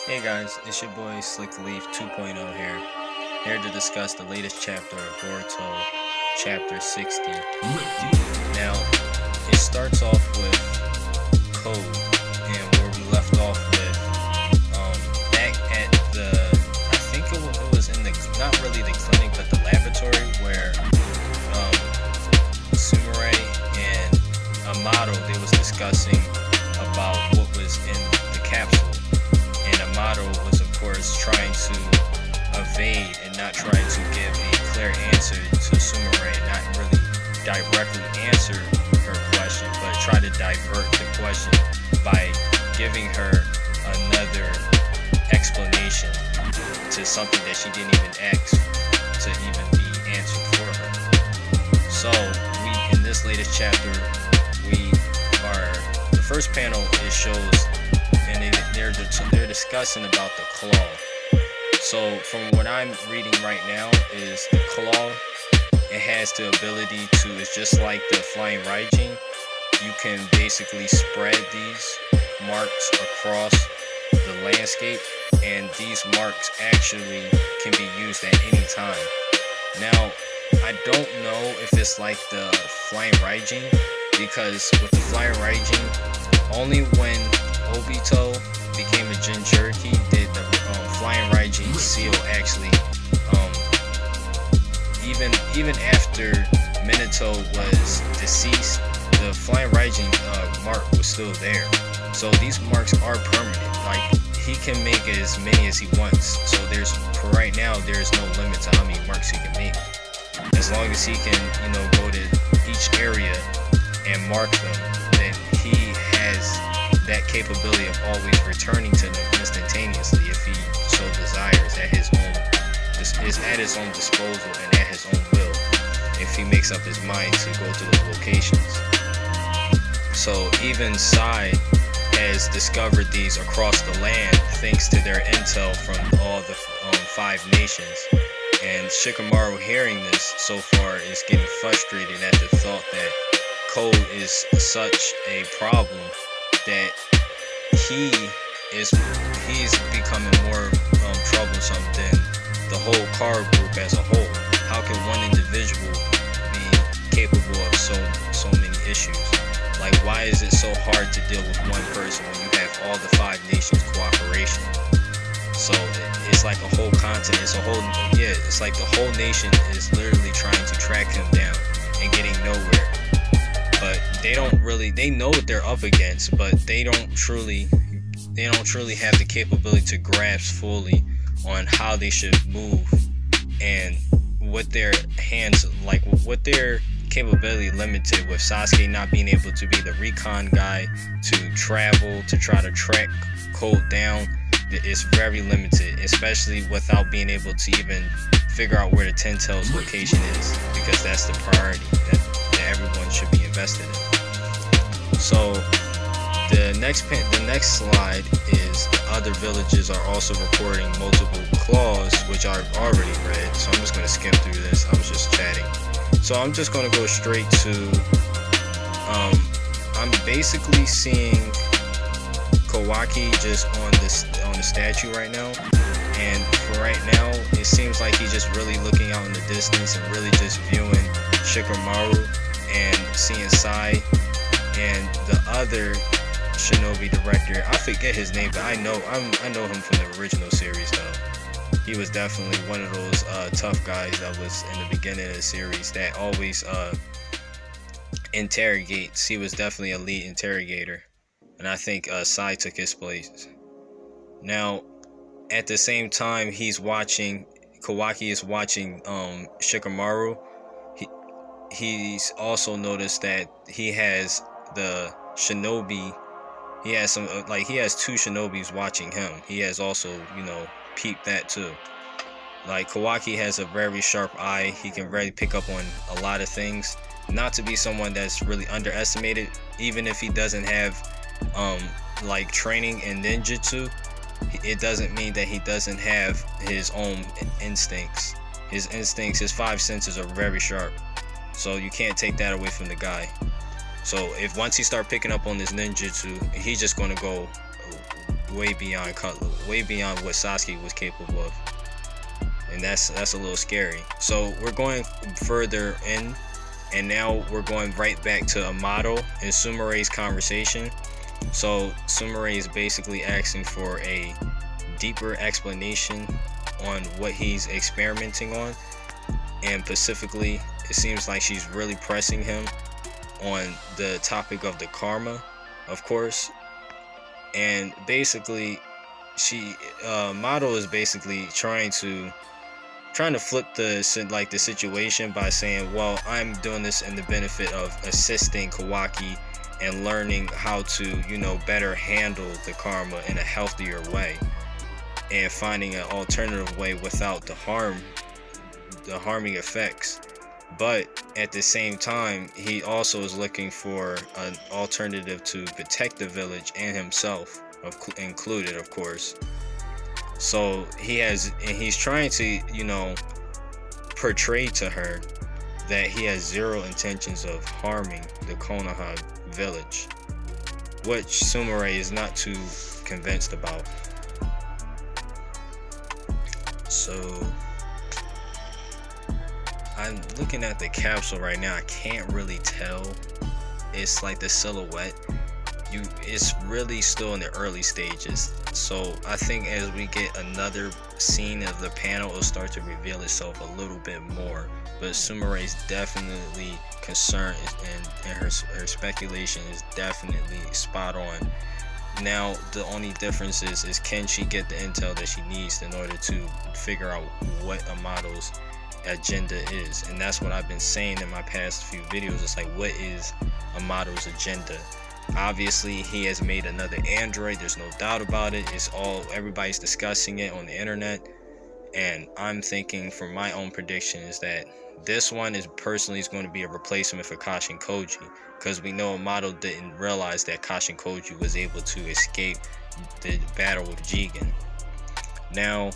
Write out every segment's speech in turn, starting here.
Hey guys, it's your boy Slick Leaf 2.0 here to discuss the latest chapter of Boruto, chapter 60. Now, it starts off with Code, and where we left off with, back at I think it was in not really the clinic, but the laboratory, where, Sumire and Amato, they was discussing about what was in the capsule. Amato was, of course, trying to evade and not trying to give a clear answer to Sumire, not really directly answer her question, but try to divert the question by giving her another explanation to something that she didn't even ask to even be answered for her. So, in this latest chapter, the first panel, it shows, and they're discussing about the claw. So from what I'm reading right now is the claw, it has the ability to, it's just like the flying Raijin, you can basically spread these marks across the landscape, and these marks actually can be used at any time. Now, I don't know if it's like the flying Raijin, because with the flying Raijin, only when Obito became a Jinchuriki did the flying Raijin seal actually, even after Minato was deceased, the flying Raijin mark was still there. So these marks are permanent. Like, he can make as many as he wants. So for right now, there's no limit to how many marks he can make. As long as he can, go to each area and mark them, then he has that capability of always returning to them instantaneously if he so desires, at his own disposal and at his own will, if he makes up his mind to go to those locations. So even Sai has discovered these across the land thanks to their intel from all the 5 nations. And Shikamaru, hearing this so far, is getting frustrated at the thought that Code is such a problem that he's becoming more troublesome than the whole car group as a whole. How can one individual be capable of so many issues? Like, why is it so hard to deal with one person when you have all the 5 nations' cooperation? So it's like a whole continent. It's like the whole nation is literally trying to track him down and getting nowhere. But they know what they're up against, but they don't truly have the capability to grasp fully on how they should move and what their capability limited, with Sasuke not being able to be the recon guy to travel to try to track Code down. It's very limited, especially without being able to even figure out where the Ten Tails location is, because that's the priority that everyone should be invested in. So the next slide is the other villages are also reporting multiple claws, which I've already read, so I'm just going to skim through this. I was just chatting. So I'm just going to go straight to, I'm basically seeing Kawaki just on the statue right now, and for right now it seems like he's just really looking out in the distance and really just viewing Shikamaru and seeing Sai and the other Shinobi director. I forget his name, but I know him from the original series though. He was definitely one of those tough guys that was in the beginning of the series that always interrogates. He was definitely a lead interrogator, and I think Sai took his place. Now, at the same time, Kawaki is watching Shikamaru. He's also noticed that he has the shinobi. He has he has 2 shinobis watching him. He has also, peeped that too. Like, Kawaki has a very sharp eye. He can really pick up on a lot of things. Not to be someone that's really underestimated, even if he doesn't have training in ninjutsu, it doesn't mean that he doesn't have his own instincts. His 5 senses are very sharp, so you can't take that away from the guy. So if once he start picking up on this ninjutsu, he's just going to go way beyond way beyond what Sasuke was capable of, and that's a little scary. So we're going further in, and now we're going right back to Amato and Sumere's conversation. So Sumere is basically asking for a deeper explanation on what he's experimenting on, and specifically it seems like she's really pressing him on the topic of the karma, of course. And basically she Mato is basically trying to flip the situation by saying, well, I'm doing this in the benefit of assisting Kawaki and learning how to, better handle the karma in a healthier way, and finding an alternative way without the harming effects. But at the same time, he also is looking for an alternative to protect the village and himself included, of course. So he's trying to, portray to her that he has zero intentions of harming the Konoha village, which Sumere is not too convinced about. So I'm looking at the capsule right now. I can't really tell. It's like the silhouette. It's really still in the early stages. So I think as we get another scene of the panel, it'll start to reveal itself a little bit more. But Sumere is definitely concerned, and her speculation is definitely spot on. Now the only difference is can she get the intel that she needs in order to figure out what Amato's agenda is. And that's what I've been saying in my past few videos. It's like, what is Amato's agenda? Obviously he has made another android, there's no doubt about it. Everybody's discussing it on the internet, and I'm thinking, from my own prediction, is that this one is going to be a replacement for Kashin Koji, because we know Amato didn't realize that Kashin Koji was able to escape the battle with Jigen. Now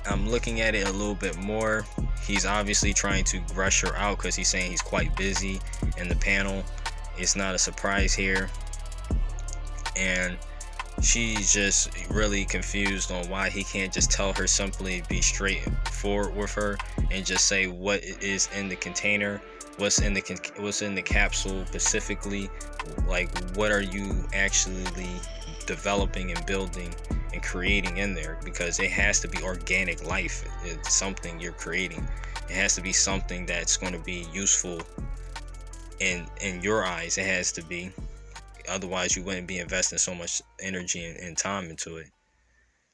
I'm looking at it a little bit more. He's obviously trying to rush her out because he's saying he's quite busy in the panel. It's not a surprise here, and she's just really confused on why he can't just tell her, simply be straightforward with her and just say what is in the container, what's in the capsule specifically. Like, what are you actually developing and building and creating in there? Because it has to be organic life. It's something you're creating. It has to be something that's going to be useful in your eyes. It has to be, otherwise you wouldn't be investing so much energy and time into it.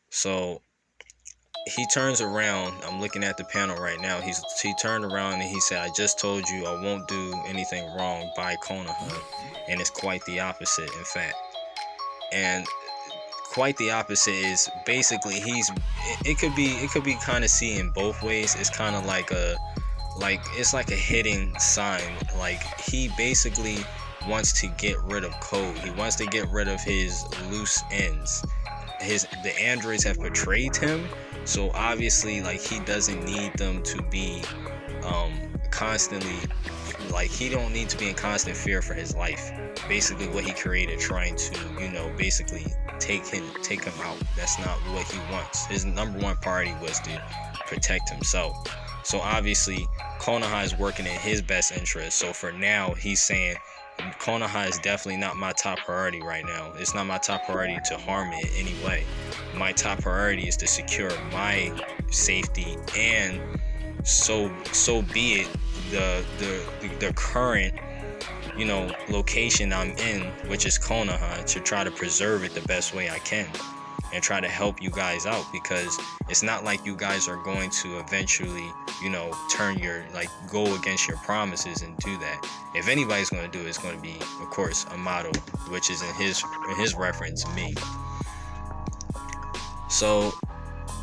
So he turns around. I'm looking at the panel right now. He turned around and he said, I just told you I won't do anything wrong by Konoha. And it's quite the opposite, in fact. And quite the opposite is basically it could be kind of seen both ways. It's kind of like it's like a hidden sign. Like, he basically wants to get rid of Code. He wants to get rid of his loose ends. The androids have betrayed him, so obviously, like, he doesn't need them to be constantly, like, he don't need to be in constant fear for his life. Basically what he created, trying to basically take him out. That's not what he wants. His number one priority was to protect himself. So obviously Konoha is working in his best interest. So for now, he's saying Konoha is definitely not my top priority right now. It's not my top priority to harm it in any way. My top priority is to secure my safety, and so be it. The current location I'm in, which is Konoha, to try to preserve it the best way I can and try to help you guys out, because it's not like you guys are going to eventually go against your promises and do that. If anybody's going to do it, it's going to be, of course, Amato, which is in his reference, me. So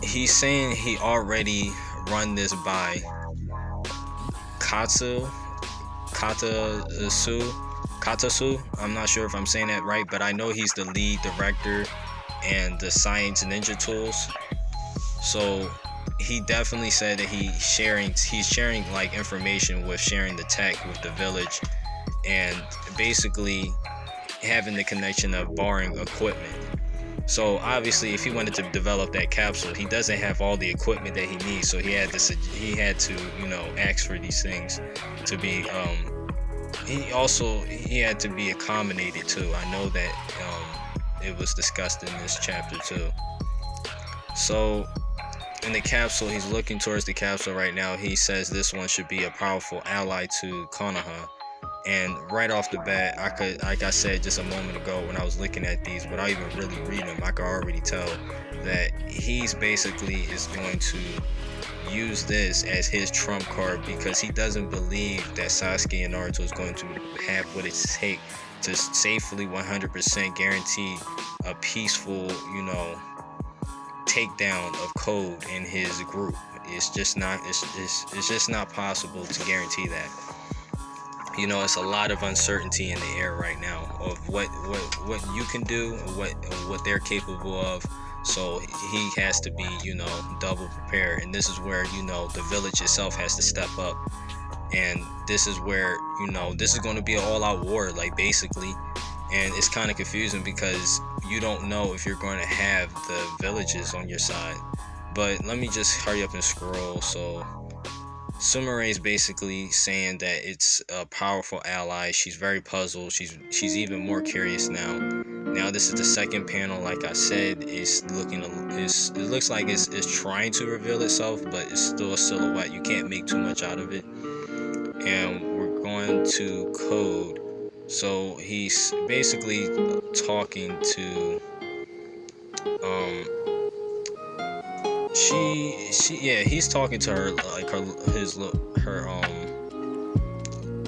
he's saying he already run this by Katasu. I'm not sure if I'm saying that right, but I know he's the lead director and the Science Ninja Tools. So he definitely said that he's sharing like information with sharing the tech with the village, and basically having the connection of borrowing equipment. So obviously, if he wanted to develop that capsule, he doesn't have all the equipment that he needs. So he had to ask for these things to be. He had to be accommodated too. I know that it was discussed in this chapter too. So in the capsule, he's looking towards the capsule right now. He says this one should be a powerful ally to Konoha. And right off the bat, like I said just a moment ago when I was looking at these, without even really reading them, I could already tell that he's basically is going to use this as his trump card, because he doesn't believe that Sasuke and Naruto is going to have what it takes to safely 100% guarantee a peaceful, takedown of Code in his group. It's just not. It's just not possible to guarantee that. It's a lot of uncertainty in the air right now of what you can do, what they're capable of. So he has to be, double prepared. And this is where, the village itself has to step up. And this is where, this is going to be an all-out war, like, basically. And it's kind of confusing because you don't know if you're going to have the villages on your side. But let me just hurry up and scroll. So Sumire is basically saying that it's a powerful ally. She's very puzzled. She's even more curious now. Now this is the second panel. Like I said, it looks like it's trying to reveal itself, but it's still a silhouette. You can't make too much out of it. And we're going to Code. So he's basically talking to he's talking to her, like her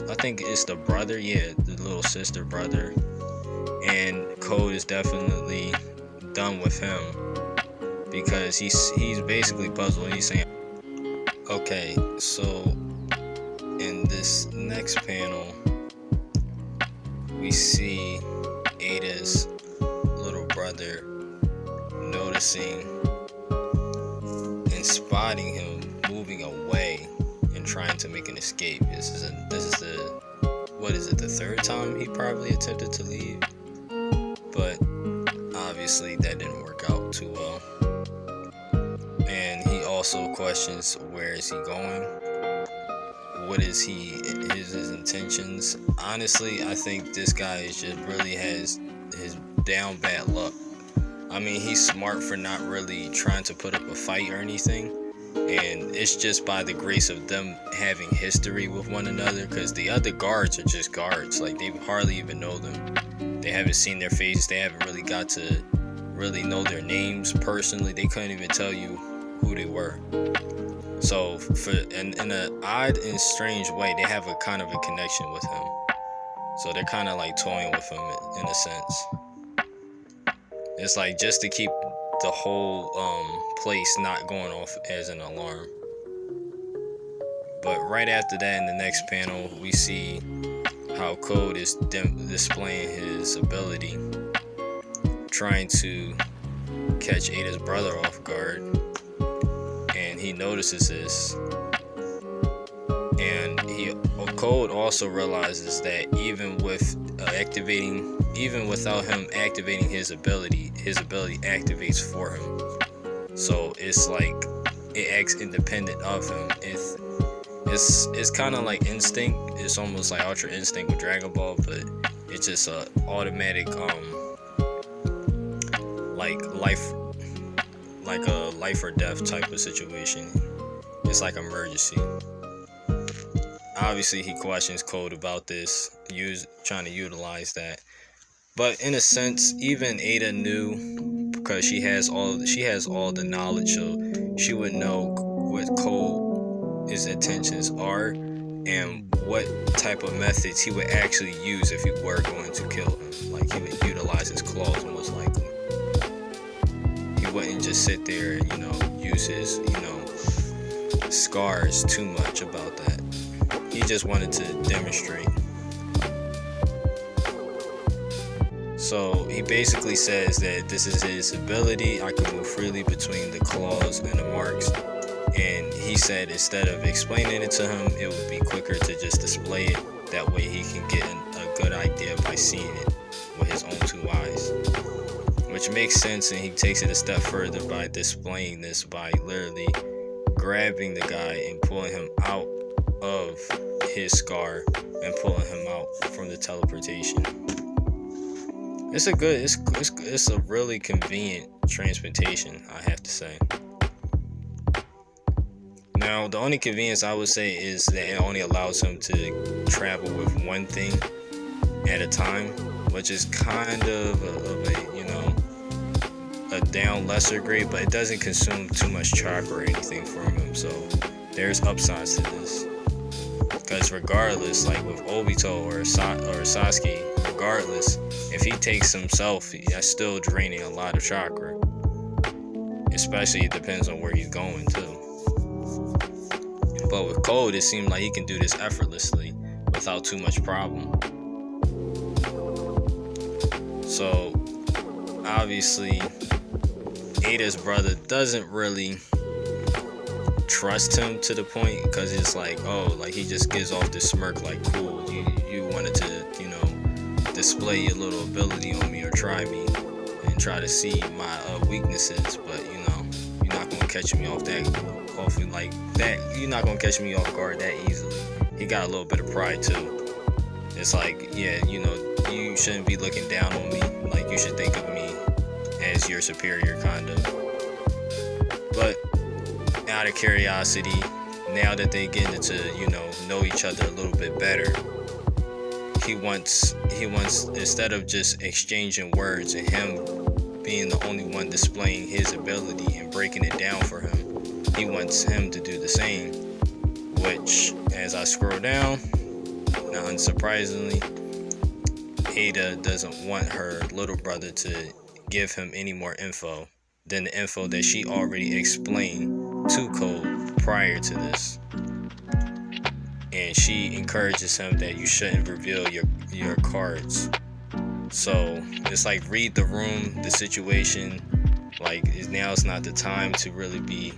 I think it's the brother, the little sister brother, and Code is definitely done with him because he's basically puzzled. He's saying, okay, so in this next panel we see Ada's little brother noticing and spotting him moving away and trying to make an escape. This is the third time he probably attempted to leave, but obviously that didn't work out too well. And he also questions, where is he going? What is his intentions? Honestly, I think this guy really has his down bad luck. I mean, he's smart for not really trying to put up a fight or anything, and it's just by the grace of them having history with one another, because the other guards are just guards. Like, they hardly even know them. They haven't seen their faces. They haven't really got to really know their names personally. They couldn't even tell you who they were. So in an odd and strange way, they have a kind of a connection with him. So they're kind of like toying with him in a sense. It's like just to keep the whole place not going off as an alarm. But right after that, in the next panel, we see how Code is displaying his ability, trying to catch Ada's brother off guard. And he notices this, and Code also realizes that even without him activating his ability activates for him. So it's like it acts independent of him. It's kind of like instinct. It's almost like Ultra Instinct with Dragon Ball, but it's just a automatic like a life or death type of situation. It's like emergency. Obviously, he questions Code about this, trying to utilize that. But in a sense, even Ada knew, because she has all the knowledge, so she would know what Code's intentions are and what type of methods he would actually use if he were going to kill him. Like, he would utilize his claws most likely. He wouldn't just sit there and, use his, scars too much about that. He just wanted to demonstrate. So he basically says that this is his ability. I can move freely between the claws and the marks. And he said instead of explaining it to him, it would be quicker to just display it. That way he can get a good idea by seeing it with his own two eyes. Which which makes sense, and he takes it a step further by displaying this by literally grabbing the guy and pulling him out of his scar and pulling him out from the teleportation. It's a really convenient transportation, I have to say. Now, the only convenience I would say is that it only allows him to travel with one thing at a time, which is kind of a down lesser grade, but it doesn't consume too much chakra or anything from him, so there's upsides to this. Because regardless, like with Obito or Sasuke, regardless, if he takes himself, that's still draining a lot of chakra. Especially, it depends on where he's going too. But with Code, it seemed like he can do this effortlessly without too much problem. So obviously, Ada's brother doesn't really trust him to the point, because it's like, oh, like he just gives off this smirk like, cool, you wanted to, display your little ability on me or try me and try to see my weaknesses, but you're not gonna catch me off like that. You're not gonna catch me off guard that easily. He got a little bit of pride too. It's like, yeah, you shouldn't be looking down on me. Like, you should think of me as your superior, kind of. But out of curiosity, now that they get into know each other a little bit better, he wants instead of just exchanging words and him being the only one displaying his ability and breaking it down for him, he wants him to do the same. Which, as I scroll down, not unsurprisingly, Ada doesn't want her little brother to give him any more info than the info that she already explained to Code prior to this. And she encourages him that you shouldn't reveal your cards. So it's like, read the room, the situation. Like, now it's not the time to really be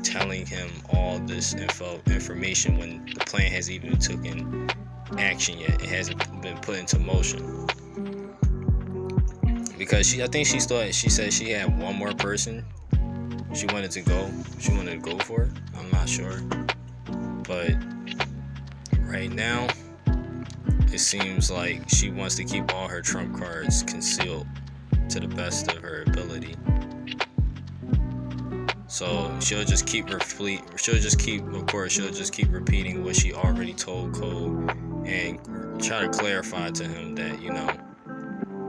telling him all this information when the plan hasn't even taken action yet. It hasn't been put into motion. Because she said she had one more person she wanted to go for. I'm not sure. But right now, it seems like she wants to keep all her trump cards concealed to the best of her ability. So she'll just keep repeating what she already told Code, and try to clarify to him that,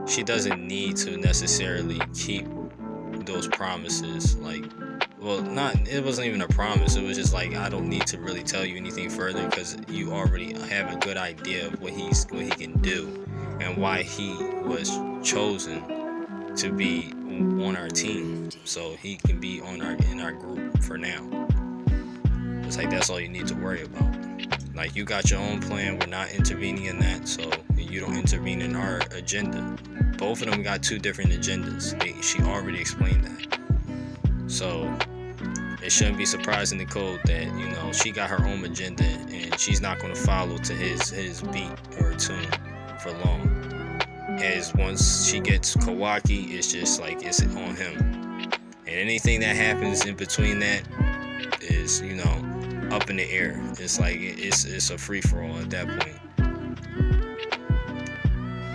she doesn't need to necessarily keep those promises. Like, it wasn't even a promise. It was just like, I don't need to really tell you anything further, because you already have a good idea of what he can do and why he was chosen to be on our team, so he can be in our group for now. It's like, that's all you need to worry about. Like, you got your own plan, we're not intervening in that, so you don't intervene in our agenda. Both of them got two different agendas. She already explained that. So it shouldn't be surprising to Code that, she got her own agenda, and she's not going to follow to his beat or tune for long. As once she gets Kawaki, it's just like, it's on him. And anything that happens in between that is, up in the air. It's like, it's a free-for-all at that point.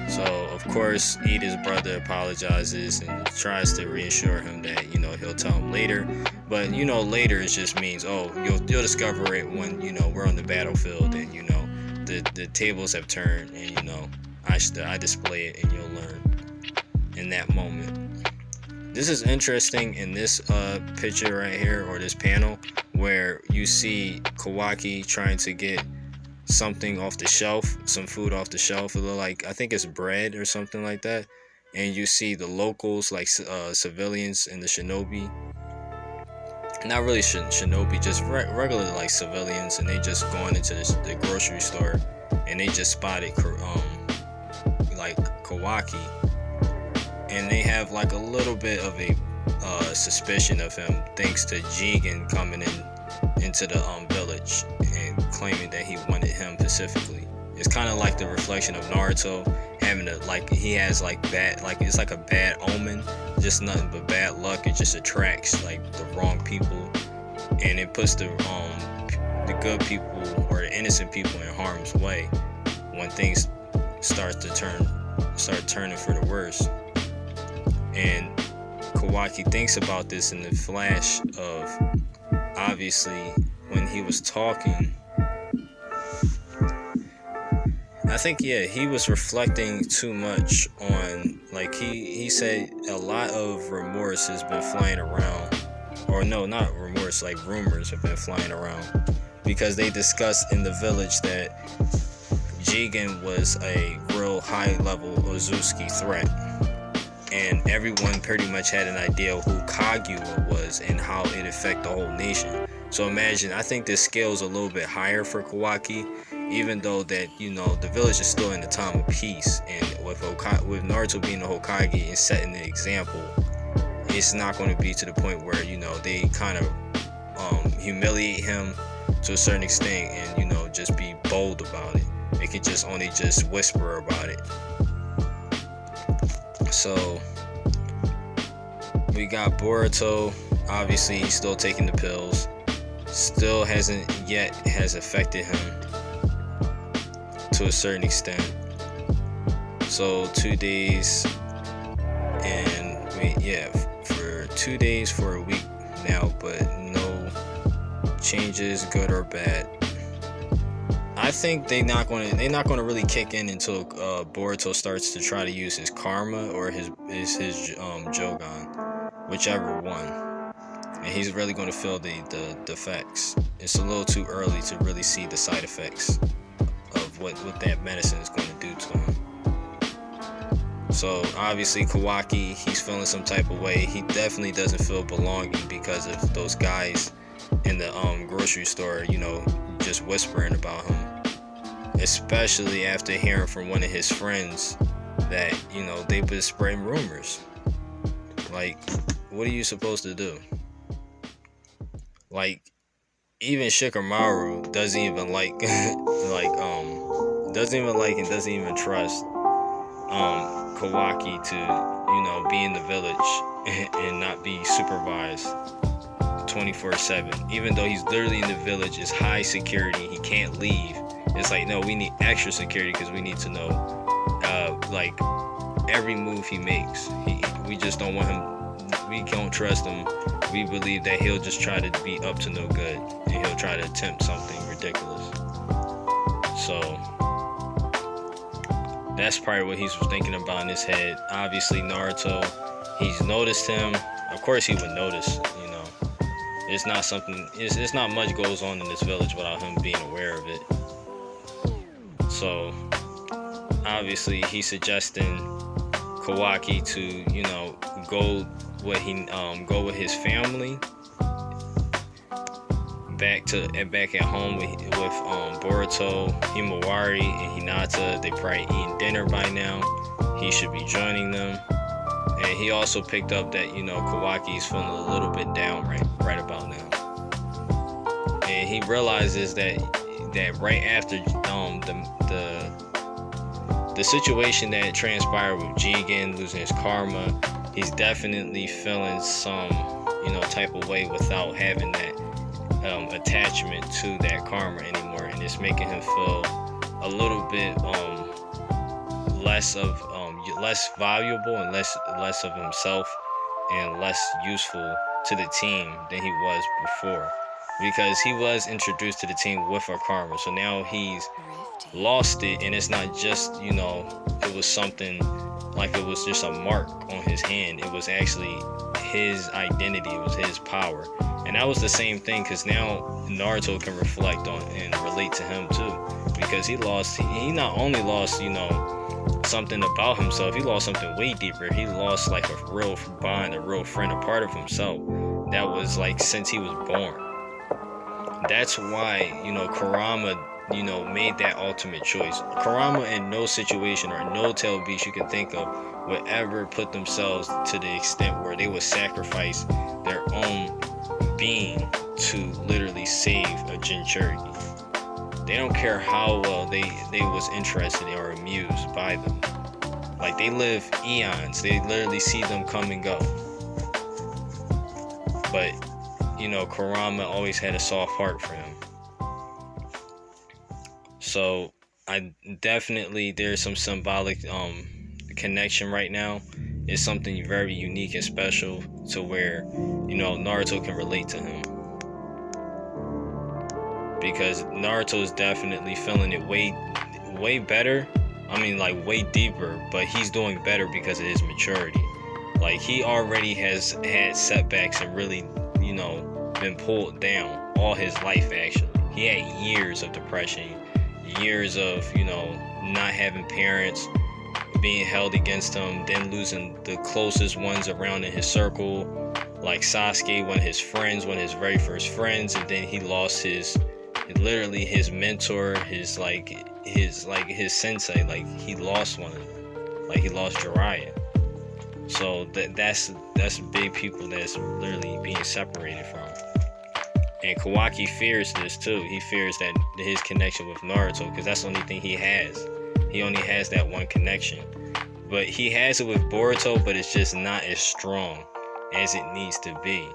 So, of course, Ida's brother apologizes and tries to reassure him that, he'll tell him later. But, later it just means, oh, you'll discover it when, we're on the battlefield and, the tables have turned, and, I display it and you'll learn in that moment. This is interesting in this picture right here, or this panel, where you see Kawaki trying to get something off the shelf, some food off the shelf. It look like, I think it's bread or something like that. And you see the locals, like civilians and the shinobi. Not really shinobi, just regular like civilians, and they just going into the grocery store, and they just spotted like Kawaki, and they have like a little bit of a suspicion of him, thanks to Jigen coming into the village and claiming that he wanted him specifically. It's kind of like the reflection of Naruto having a, like, he has like bad, like it's like a bad omen, just nothing but bad luck. It just attracts like the wrong people, and it puts the good people or the innocent people in harm's way when things start turning for the worse. And Kawaki thinks about this in the flash of, obviously, when he was talking. I think, yeah, he was reflecting too much on, like, he said a lot of remorse has been flying around, or no, not remorse, like rumors have been flying around, because they discussed in the village that Jigen was a real high level Ozuki threat, and everyone pretty much had an idea of who Kaguya was and how it affected the whole nation. So imagine, I think this scale's a little bit higher for Kawaki, even though that, you know, the village is still in the time of peace, and with Naruto being the Hokage and setting the example, it's not going to be to the point where, you know, they kind of humiliate him to a certain extent and, you know, just be bold about it. They could just only just whisper about it. So we got Boruto. Obviously, he's still taking the pills. Still has affected him to a certain extent. So 2 days, and for 2 days for a week now, but no changes, good or bad. I think they're not gonna really kick in until Boruto starts to try to use his karma or his Jogan, whichever one, and he's really gonna feel the effects. It's a little too early to really see the side effects of what that medicine is going to do to him. So obviously Kawaki, he's feeling some type of way. He definitely doesn't feel belonging because of those guys in the grocery store, you know, just whispering about him, especially after hearing from one of his friends that, you know, they've been spreading rumors. Like, what are you supposed to do? Like, even Shikamaru doesn't even like doesn't even trust Kawaki to, you know, be in the village and not be supervised 24/7. Even though he's literally in the village, it's high security, he can't leave. It's like, no, we need extra security because we need to know like every move he makes. We just don't want him. We don't trust him. We believe that he'll just try to be up to no good, and he'll try to attempt something ridiculous. So that's probably what he's thinking about in his head. Obviously Naruto, he's noticed him. Of course he would notice, you know. It's not something, it's not much goes on in this village without him being aware of it. So obviously he's suggesting Kawaki to, you know, go with his family back at home with Boruto, Himawari, and Hinata. They probably eating dinner by now. He should be joining them. And he also picked up that, you know, Kawaki is feeling a little bit down right about now. And he realizes that right after the situation that transpired with Jigen losing his karma, he's definitely feeling some, you know, type of way without having that attachment to that karma anymore, and it's making him feel a little bit less valuable and less of himself and less useful to the team than he was before, because he was introduced to the team with a karma. So now he's lost it, and it's not just, you know, it was something like it was just a mark on his hand. It was actually his identity, it was his power. And that was the same thing, because now Naruto can reflect on and relate to him too, because he not only lost, you know, something about himself, he lost something way deeper. He lost like a real bond, a real friend, a part of himself that was like since he was born. That's why, you know, Kurama, you know, made that ultimate choice. Kurama in no situation or no tail beast you can think of would ever put themselves to the extent where they would sacrifice their own being to literally save a Jinchuriki. They don't care how well they was interested or amused by them. Like, they live eons. They literally see them come and go. But, you know, Kurama always had a soft heart for him. So I definitely, there's some symbolic connection right now. It's something very unique and special to where, you know, Naruto can relate to him. Because Naruto is definitely feeling it way better. I mean, like, way deeper, but he's doing better because of his maturity. Like, he already has had setbacks and really, you know, been pulled down all his life, actually. He had years of depression, years of, you know, not having parents, being held against him, then losing the closest ones around in his circle, like Sasuke, one of his friends, one of his very first friends, and then he lost his mentor, his sensei. Like, he lost one, like he lost Jiraiya. So that's big people that's literally being separated from. And Kawaki fears this too. He fears that his connection with Naruto, because that's the only thing he has. He only has that one connection. But he has it with Boruto, but it's just not as strong as it needs to be.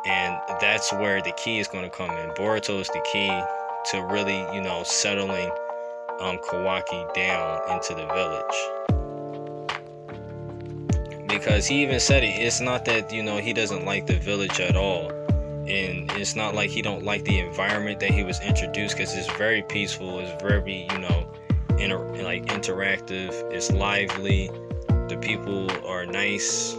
And that's where the key is going to come in. Boruto is the key to really, you know, settling Kawaki down into the village. Because he even said it. It's not that, you know, he doesn't like the village at all. And it's not like he don't like the environment that he was introduced, because it's very peaceful. It's very, you know, interactive. It's lively. The people are nice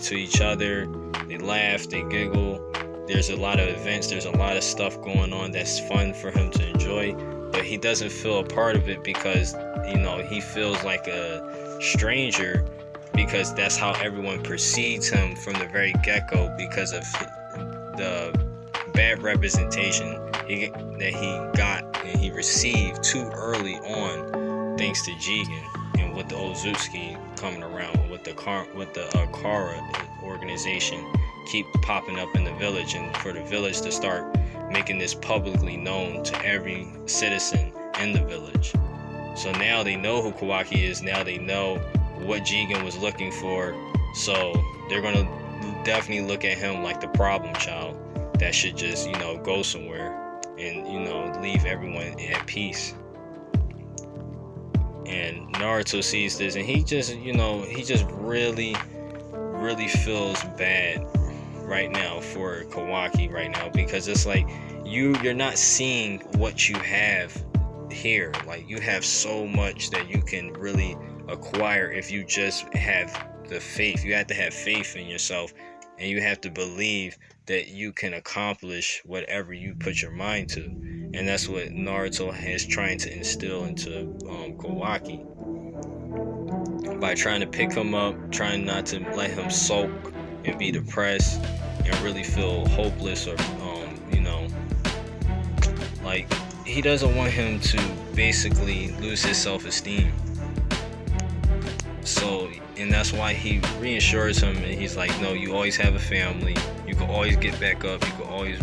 to each other. They laugh, they giggle. There's a lot of events, there's a lot of stuff going on that's fun for him to enjoy, but he doesn't feel a part of it because, you know, he feels like a stranger, because that's how everyone perceives him from the very get-go, because of the bad representation that he got and he received too early on, thanks to Jigen and with the Otsutsuki coming around, with the Kara organization keep popping up in the village, and for the village to start making this publicly known to every citizen in the village. So now they know who Kawaki is. Now they know what Jigen was looking for. So they're gonna definitely look at him like the problem child that should just, you know, go somewhere and, you know, leave everyone at peace. And Naruto sees this, and he just, you know, he just really feels bad right now for Kawaki right now, because it's like you're not seeing what you have here. Like, you have so much that you can really acquire if you just have the faith. You have to have faith in yourself, and you have to believe that you can accomplish whatever you put your mind to. And that's what Naruto is trying to instill into Kawaki, by trying to pick him up, trying not to let him sulk and be depressed and really feel hopeless, or you know, like, he doesn't want him to basically lose his self-esteem. So, and that's why he reassures him, and he's like, no, you always have a family, you can always get back up, you can always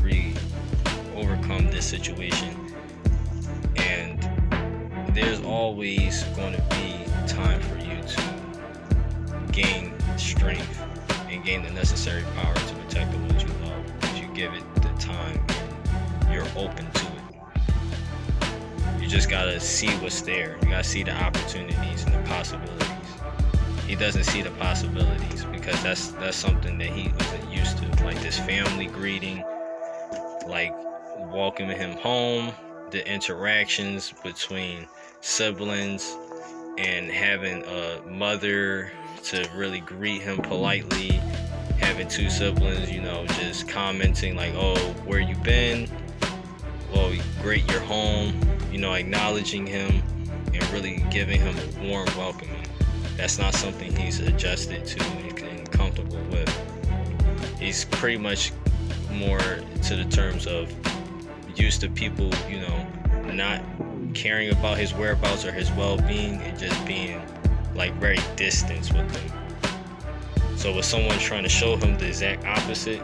overcome this situation, and there's always going to be time for you to gain strength and gain the necessary power to protect the ones you love, if you give it the time and you're open to it. You just gotta see what's there. You gotta see the opportunities and the possibilities. He doesn't see the possibilities because that's something that he wasn't used to, like this family greeting, like welcoming him home, the interactions between siblings, and having a mother to really greet him politely, having two siblings, you know, just commenting like, oh, where you been? Well, great, you're home, you know, acknowledging him and really giving him a warm welcoming. That's not something he's adjusted to and comfortable with. He's pretty much more to the terms of used to people, you know, not caring about his whereabouts or his well-being, and just being like very distant with him. So with someone trying to show him the exact opposite,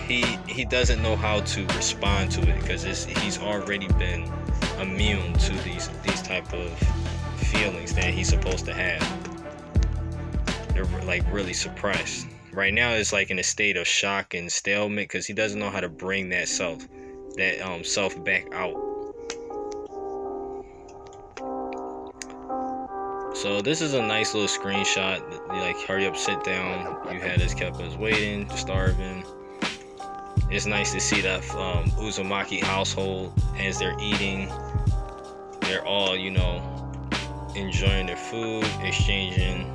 he doesn't know how to respond to it because he's already been immune to these type of feelings that he's supposed to have. They're like really suppressed. Right now it's like in a state of shock and stalemate because he doesn't know how to bring that self back out. So this is a nice little screenshot. Like, hurry up, sit down. You had us, kept us waiting, starving. It's nice to see that Uzumaki household as they're eating. They're all, you know, enjoying their food, exchanging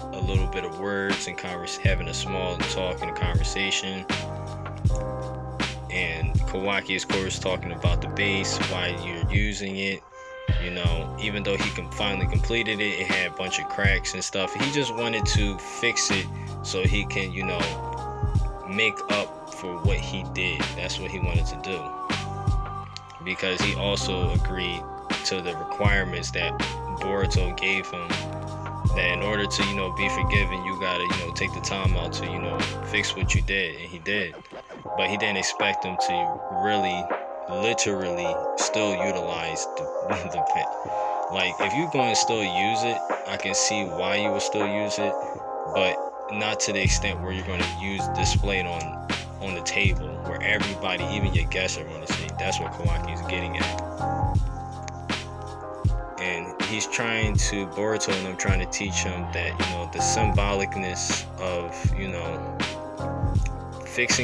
a little bit of words and having a small talk and a conversation. And Kawaki, of course, talking about the base, why you're using it. You know, even though he finally completed it, it had a bunch of cracks and stuff. He just wanted to fix it so he can, you know, make up for what he did. That's what he wanted to do. Because he also agreed to the requirements that Boruto gave him, that in order to, you know, be forgiven, you gotta, you know, take the time out to, you know, fix what you did. And he did. But he didn't expect him to really literally still utilize the pit. Like, if you're going to still use it, I can see why you would still use it, but not to the extent where you're going to display it on the table where everybody, even your guests, are going to see. That's what Kawaki is getting at. And he's trying to, Boruto and them trying to teach him that, you know, the symbolicness of, you know, fixing